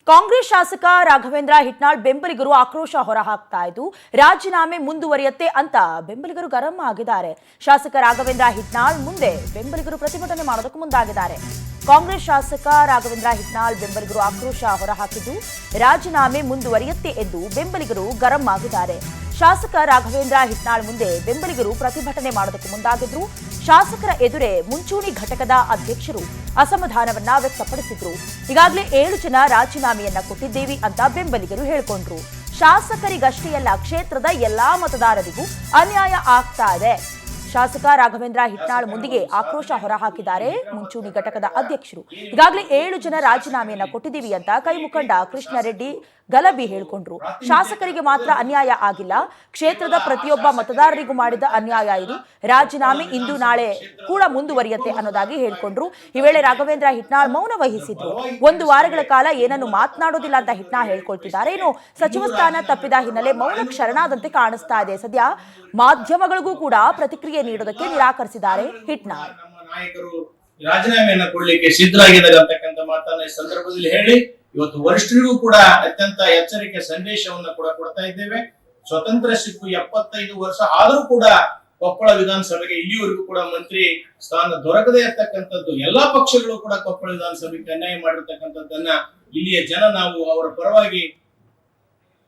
ಕಾಂಗ್ರೆಸ್ ಶಾಸಕ ರಾಘವೇಂದ್ರ ಹಿಟ್ನಾಳ್ ಬೆಂಬಲಿಗರು ಆಕ್ರೋಶ ಹೊರಹಾಕ್ತಾ ಇದ್ದು ರಾಜೀನಾಮೆ ಮುಂದುವರಿಯುತ್ತೆ ಅಂತ ಬೆಂಬಲಿಗರು ಗರಂ ಆಗಿದ್ದಾರೆ. ಶಾಸಕ ರಾಘವೇಂದ್ರ ಹಿಟ್ನಾಳ್ ಮುಂದೆ ಬೆಂಬಲಿಗರು ಪ್ರತಿಭಟನೆ ಮಾಡೋದಕ್ಕೆ ಮುಂದಾಗಿದ್ದಾರೆ. ಕಾಂಗ್ರೆಸ್ ಶಾಸಕ ರಾಘವೇಂದ್ರ ಹಿಟ್ನಾಳ್ ಬೆಂಬಲಿಗರು ಆಕ್ರೋಶ ಹೊರಹಾಕಿದ್ದು ರಾಜೀನಾಮೆ ಮುಂದುವರಿಯುತ್ತೆ ಎಂದು ಬೆಂಬಲಿಗರು ಗರಂ ಆಗಿದ್ದಾರೆ. ಶಾಸಕ ರಾಘವೇಂದ್ರ ಹಿಟ್ನಾಳ್ ಮುಂದೆ ಬೆಂಬಲಿಗರು ಪ್ರತಿಭಟನೆ ಮಾಡೋದಕ್ಕೆ ಮುಂದಾಗಿದ್ರು. ಶಾಸಕರ ಎದುರೇ ಮುಂಚೂಣಿ ಘಟಕದ ಅಧ್ಯಕ್ಷರು ಅಸಮಾಧಾನವನ್ನ ವ್ಯಕ್ತಪಡಿಸಿದ್ರು. ಈಗಾಗಲೇ 7 ಜನ ರಾಜೀನಾಮೆಯನ್ನ ಕೊಟ್ಟಿದ್ದೇವೆ ಅಂತ ಬೆಂಬಲಿಗರು ಹೇಳಿಕೊಂಡ್ರು. ಶಾಸಕರಿಗಷ್ಟೇ ಅಲ್ಲ, ಕ್ಷೇತ್ರದ ಎಲ್ಲಾ ಮತದಾರರಿಗೂ ಅನ್ಯಾಯ ಆಗ್ತಾ ಇದೆ. ಶಾಸಕ ರಾಘವೇಂದ್ರ ಹಿಟ್ನಾಳ್ ಮುಂದಿಗೆ ಆಕ್ರೋಶ ಹೊರಹಾಕಿದ್ದಾರೆ ಮುಂಚೂಣಿ ಘಟಕದ ಅಧ್ಯಕ್ಷರು. ಈಗಾಗಲೇ 7 ಜನ ರಾಜೀನಾಮೆಯನ್ನ ಕೊಟ್ಟಿದ್ದೀವಿ ಅಂತ ಕೈ ಮುಖಂಡ ಕೃಷ್ಣ ರೆಡ್ಡಿ ಗಲಭೆ ಹೇಳಿಕೊಂಡ್ರು. ಶಾಸಕರಿಗೆ ಮಾತ್ರ ಅನ್ಯಾಯ ಆಗಿಲ್ಲ, ಕ್ಷೇತ್ರದ ಪ್ರತಿಯೊಬ್ಬ ಮತದಾರರಿಗೂ ಮಾಡಿದ ಅನ್ಯಾಯ ಇದು. ರಾಜೀನಾಮೆ ಇಂದು ನಾಳೆ ಕೂಡ ಮುಂದುವರಿಯುತ್ತೆ ಅನ್ನೋದಾಗಿ ಹೇಳಿಕೊಂಡ್ರು. ಈ ವೇಳೆ ರಾಘವೇಂದ್ರ ಹಿಟ್ನಾಳ್ ಮೌನ ವಹಿಸಿದ್ರು. 1 ವಾರಗಳ ಕಾಲ ಏನನ್ನು ಮಾತನಾಡೋದಿಲ್ಲ ಅಂತ ಹಿಟ್ನಾಳ್ ಹೇಳ್ಕೊಳ್ತಿದ್ದಾರೆ. ಇನ್ನು ಸಚಿವ ಸ್ಥಾನ ತಪ್ಪಿದ ಹಿನ್ನೆಲೆ ಮೌನಕ್ಕೆ ಶರಣಾದಂತೆ ಕಾಣಿಸ್ತಾ ಇದೆ. ಸದ್ಯ ಮಾಧ್ಯಮಗಳಿಗೂ ಕೂಡ ಪ್ರತಿಕ್ರಿಯೆ ನೀಡೋದಕ್ಕೆ ನಿರಾಕರಿಸಿದ್ದಾರೆ ಹಿಟ್ನಾಳ್. ನಾಯಕರು ರಾಜೀನಾಮೆಯನ್ನ ಕೊಡ್ಲಿಕ್ಕೆ ಸಿದ್ಧರಾಗಿದ್ದಾರೆ ಅಂತಕ್ಕಂಥ ಮಾತನ್ನ ಈ ಸಂದರ್ಭದಲ್ಲಿ ಹೇಳಿ ಇವತ್ತು ವರಿಷ್ಠರಿಗೂ ಕೂಡ ಅತ್ಯಂತ ಎಚ್ಚರಿಕೆ ಸಂದೇಶವನ್ನ ಕೂಡ ಕೊಡ್ತಾ ಇದ್ದೇವೆ. ಸ್ವತಂತ್ರ ಸಿಕ್ಕು 75 ವರ್ಷ ಆದರೂ ಕೂಡ ಕೊಪ್ಪಳ ವಿಧಾನಸಭೆಗೆ ಇಲ್ಲಿವರೆಗೂ ಕೂಡ ಮಂತ್ರಿ ಸ್ಥಾನ ದೊರಕದೇ ಇರ್ತಕ್ಕಂಥದ್ದು ಎಲ್ಲಾ ಪಕ್ಷಗಳು ಕೂಡ ಕೊಪ್ಪಳ ವಿಧಾನಸಭೆಗೆ ಅನ್ಯಾಯ ಮಾಡಿರ್ತಕ್ಕಂಥದ್ದನ್ನ ಇಲ್ಲಿಯ ಜನ ನಾವು ಅವರ ಪರವಾಗಿ